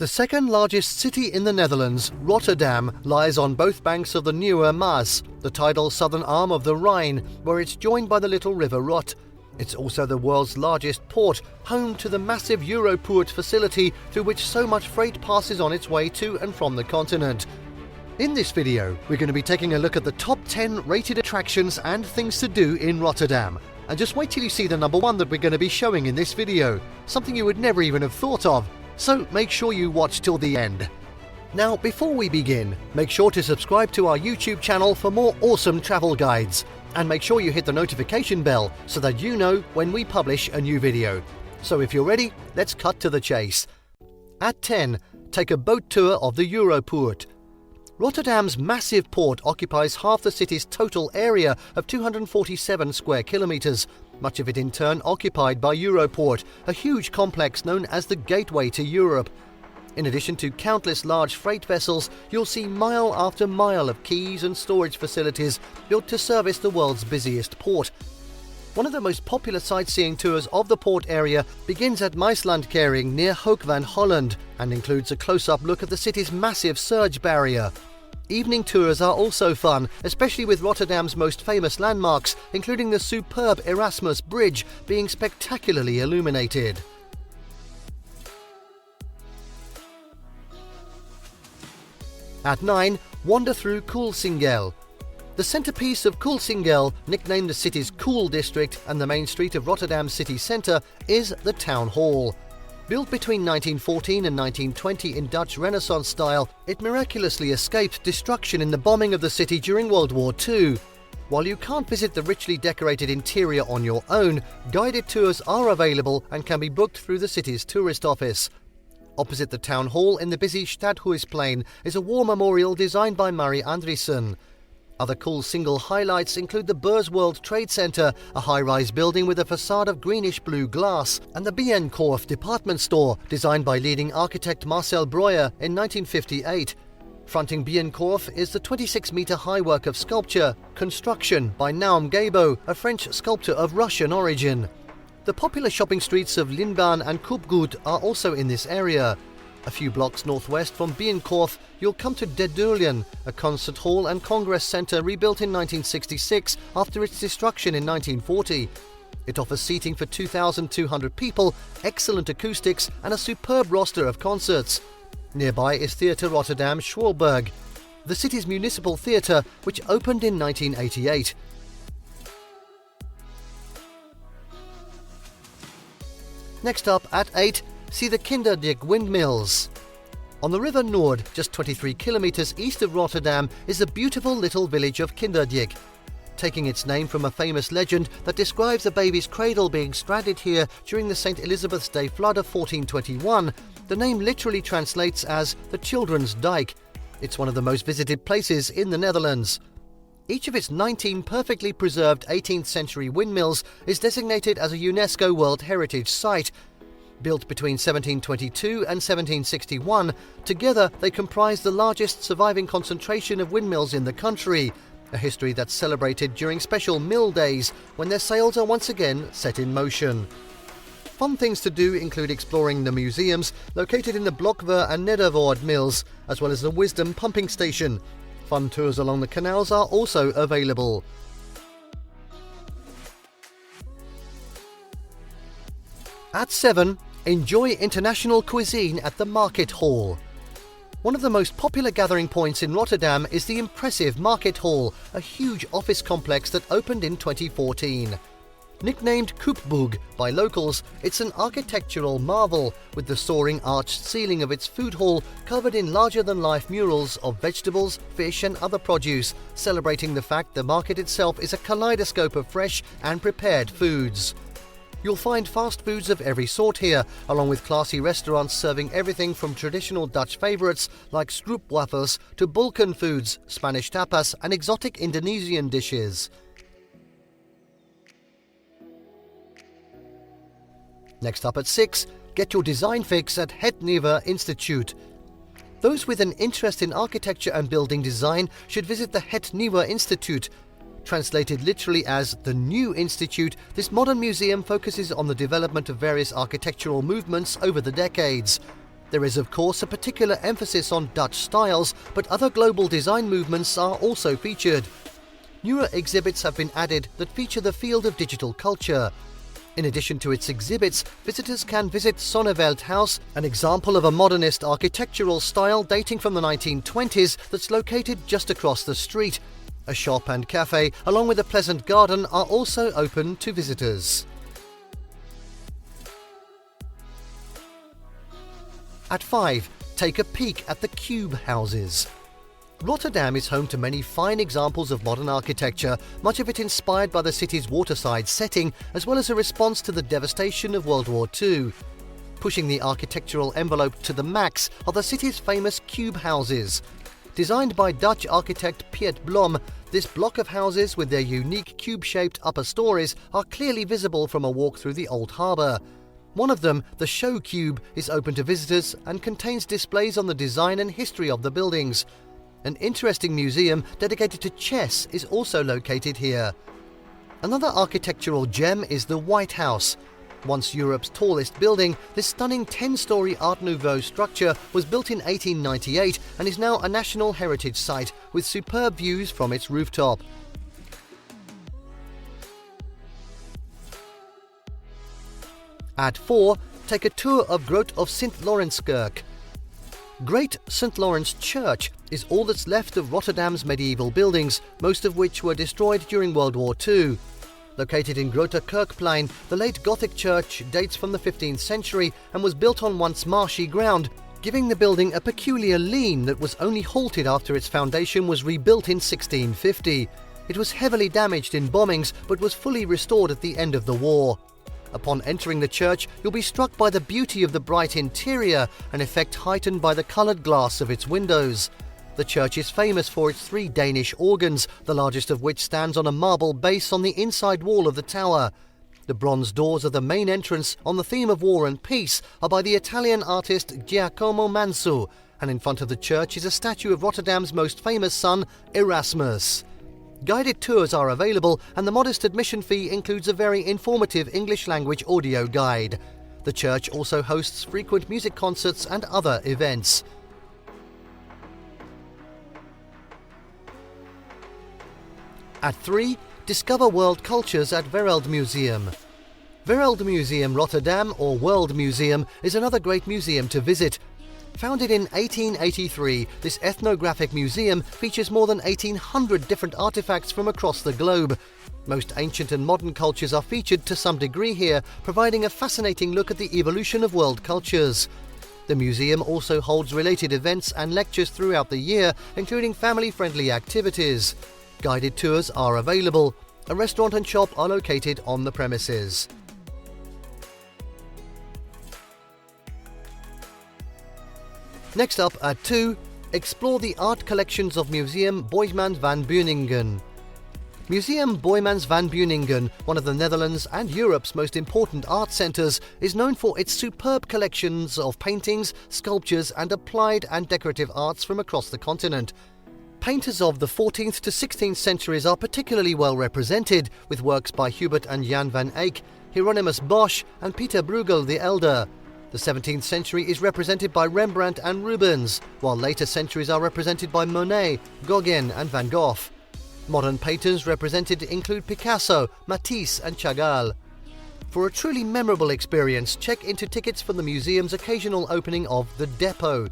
The second largest city in the Netherlands, Rotterdam, lies on both banks of the Nieuwe Maas, the tidal southern arm of the Rhine, where it's joined by the little river Rot. It's also the world's largest port, home to the massive Europoort facility through which so much freight passes on its way to and from the continent. In this video, we're going to be taking a look at the top 10 rated attractions and things to do in Rotterdam. And just wait till you see the number one that we're going to be showing in this video, something you would never even have thought of. So make sure you watch till the end. Now, before we begin, make sure to subscribe to our YouTube channel for more awesome travel guides. And make sure you hit the notification bell so that you know when we publish a new video. So if you're ready, let's cut to the chase. At 10, take a boat tour of the Europoort. Rotterdam's massive port occupies half the city's total area of 247 square kilometres, much of it in turn occupied by Europoort, a huge complex known as the gateway to Europe. In addition to countless large freight vessels, you'll see mile after mile of quays and storage facilities built to service the world's busiest port. One of the most popular sightseeing tours of the port area begins at Sint-Laurenskerk near Hoek van Holland and includes a close-up look at the city's massive surge barrier. Evening tours are also fun, especially with Rotterdam's most famous landmarks, including the superb Erasmus Bridge being spectacularly illuminated. At 9, wander through Coolsingel. The centrepiece of Coolsingel, nicknamed the city's Cool District and the main street of Rotterdam's city centre, is the Town Hall. Built between 1914 and 1920 in Dutch Renaissance style, it miraculously escaped destruction in the bombing of the city during World War II. While you can't visit the richly decorated interior on your own, guided tours are available and can be booked through the city's tourist office. Opposite the Town Hall in the busy Stadhuisplein is a war memorial designed by Mari Andriessen. Other Coolsingel highlights include the Beurs World Trade Center, a high-rise building with a facade of greenish-blue glass, and the Bijenkorf department store, designed by leading architect Marcel Breuer in 1958. Fronting Bijenkorf is the 26-meter high work of sculpture, Construction by Naum Gabo, a French sculptor of Russian origin. The popular shopping streets of Linbaan and Koopgoed are also in this area. A few blocks northwest from Bijenkorf, you'll come to De Deulen, a concert hall and congress centre rebuilt in 1966 after its destruction in 1940. It offers seating for 2,200 people, excellent acoustics and a superb roster of concerts. Nearby is Theatre Rotterdam Schouwburg, the city's municipal theatre, which opened in 1988. Next up, at 8, See the Kinderdijk Windmills. On the River Noord, just 23 kilometres east of Rotterdam, is the beautiful little village of Kinderdijk. Taking its name from a famous legend that describes a baby's cradle being stranded here during the St. Elizabeth's Day flood of 1421, the name literally translates as the Children's Dike. It's one of the most visited places in the Netherlands. Each of its 19 perfectly preserved 18th century windmills is designated as a UNESCO World Heritage Site. Built between 1722 and 1761, together they comprise the largest surviving concentration of windmills in the country, a history that's celebrated during special mill days when their sails are once again set in motion. Fun things to do include exploring the museums located in the Blokver and Nedervoort mills, as well as the Wisdom pumping station. Fun tours along the canals are also available. At 7, enjoy international cuisine at the Market Hall. One of the most popular gathering points in Rotterdam is the impressive Market Hall, a huge office complex that opened in 2014. Nicknamed Koopboeg by locals, it's an architectural marvel, with the soaring arched ceiling of its food hall covered in larger-than-life murals of vegetables, fish and other produce, celebrating the fact the market itself is a kaleidoscope of fresh and prepared foods. You'll find fast foods of every sort here, along with classy restaurants serving everything from traditional Dutch favourites like stroopwafels to Balkan foods, Spanish tapas and exotic Indonesian dishes. Next up at 6, get your design fix at Het Nieuwe Instituut. Those with an interest in architecture and building design should visit the Het Nieuwe Instituut. Translated literally as the New Institute, this modern museum focuses on the development of various architectural movements over the decades. There is of course a particular emphasis on Dutch styles, but other global design movements are also featured. Newer exhibits have been added that feature the field of digital culture. In addition to its exhibits, visitors can visit Sonneveld House, an example of a modernist architectural style dating from the 1920s that's located just across the street. A shop and cafe, along with a pleasant garden, are also open to visitors. At 5, take a peek at the cube houses. Rotterdam is home to many fine examples of modern architecture, much of it inspired by the city's waterside setting, as well as a response to the devastation of World War II. Pushing the architectural envelope to the max are the city's famous cube houses. Designed by Dutch architect Piet Blom, this block of houses with their unique cube-shaped upper stories are clearly visible from a walk through the old harbour. One of them, the Show Cube, is open to visitors and contains displays on the design and history of the buildings. An interesting museum dedicated to chess is also located here. Another architectural gem is the White House. Once Europe's tallest building, this stunning 10-storey Art Nouveau structure was built in 1898 and is now a National Heritage Site with superb views from its rooftop. At 4, take a tour of Grote of Sint-Laurenskerk. Great St. Lawrence Church is all that's left of Rotterdam's medieval buildings, most of which were destroyed during World War II. Located in Grote Kerkplein, the late Gothic church dates from the 15th century and was built on once marshy ground, giving the building a peculiar lean that was only halted after its foundation was rebuilt in 1650. It was heavily damaged in bombings but was fully restored at the end of the war. Upon entering the church, you'll be struck by the beauty of the bright interior, an effect heightened by the coloured glass of its windows. The church is famous for its 3 Danish organs, the largest of which stands on a marble base on the inside wall of the tower. The bronze doors of the main entrance on the theme of war and peace are by the Italian artist Giacomo Mansu, and in front of the church is a statue of Rotterdam's most famous son, Erasmus. Guided tours are available, and the modest admission fee includes a very informative English-language audio guide. The church also hosts frequent music concerts and other events. At 3, discover world cultures at Wereldmuseum. Wereldmuseum Rotterdam, or World Museum, is another great museum to visit. Founded in 1883, this ethnographic museum features more than 1,800 different artifacts from across the globe. Most ancient and modern cultures are featured to some degree here, providing a fascinating look at the evolution of world cultures. The museum also holds related events and lectures throughout the year, including family-friendly activities. Guided tours are available. A restaurant and shop are located on the premises. Next up, at 2, explore the art collections of Museum Boijmans-van Beuningen. Museum Boijmans-van Beuningen, one of the Netherlands and Europe's most important art centres, is known for its superb collections of paintings, sculptures and applied and decorative arts from across the continent. Painters of the 14th to 16th centuries are particularly well represented, with works by Hubert and Jan van Eyck, Hieronymus Bosch and Peter Bruegel the Elder. The 17th century is represented by Rembrandt and Rubens, while later centuries are represented by Monet, Gauguin and Van Gogh. Modern painters represented include Picasso, Matisse and Chagall. For a truly memorable experience, check into tickets for the museum's occasional opening of The Depot.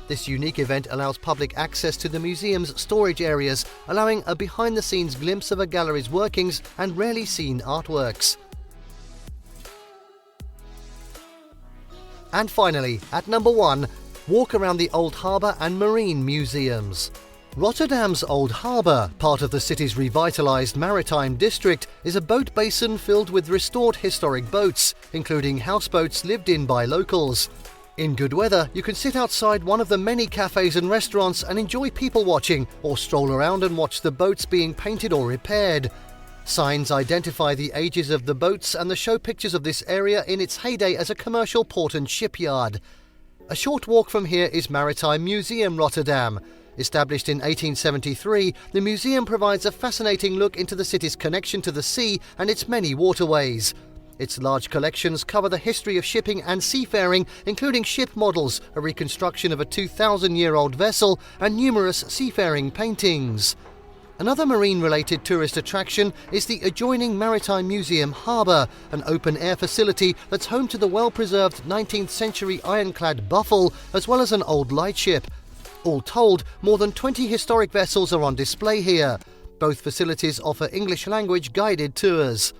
This unique event allows public access to the museum's storage areas, allowing a behind-the-scenes glimpse of a gallery's workings and rarely seen artworks. And finally, at number 1, walk around the Old Harbour and Marine Museums. Rotterdam's Old Harbour, part of the city's revitalised maritime district, is a boat basin filled with restored historic boats, including houseboats lived in by locals. In good weather, you can sit outside one of the many cafes and restaurants and enjoy people watching, or stroll around and watch the boats being painted or repaired. Signs identify the ages of the boats and show pictures of this area in its heyday as a commercial port and shipyard. A short walk from here is Maritime Museum Rotterdam. Established in 1873, the museum provides a fascinating look into the city's connection to the sea and its many waterways. Its large collections cover the history of shipping and seafaring, including ship models, a reconstruction of a 2,000-year-old vessel, and numerous seafaring paintings. Another marine-related tourist attraction is the adjoining Maritime Museum Harbour, an open-air facility that's home to the well-preserved 19th century ironclad Buffel, as well as an old lightship. All told, more than 20 historic vessels are on display here. Both facilities offer English language guided tours.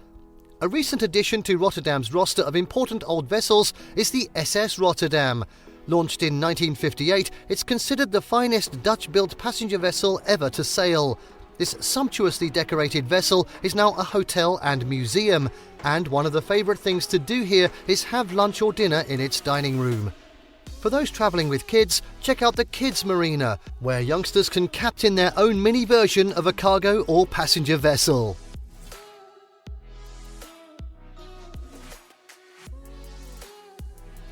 A recent addition to Rotterdam's roster of important old vessels is the SS Rotterdam. Launched in 1958, it's considered the finest Dutch-built passenger vessel ever to sail. This sumptuously decorated vessel is now a hotel and museum, and one of the favourite things to do here is have lunch or dinner in its dining room. For those travelling with kids, check out the Kids Marina, where youngsters can captain their own mini version of a cargo or passenger vessel.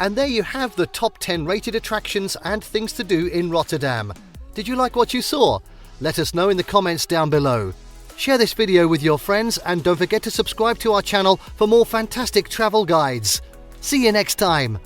And there you have the top 10 rated attractions and things to do in Rotterdam. Did you like what you saw? Let us know in the comments down below. Share this video with your friends and don't forget to subscribe to our channel for more fantastic travel guides. See you next time.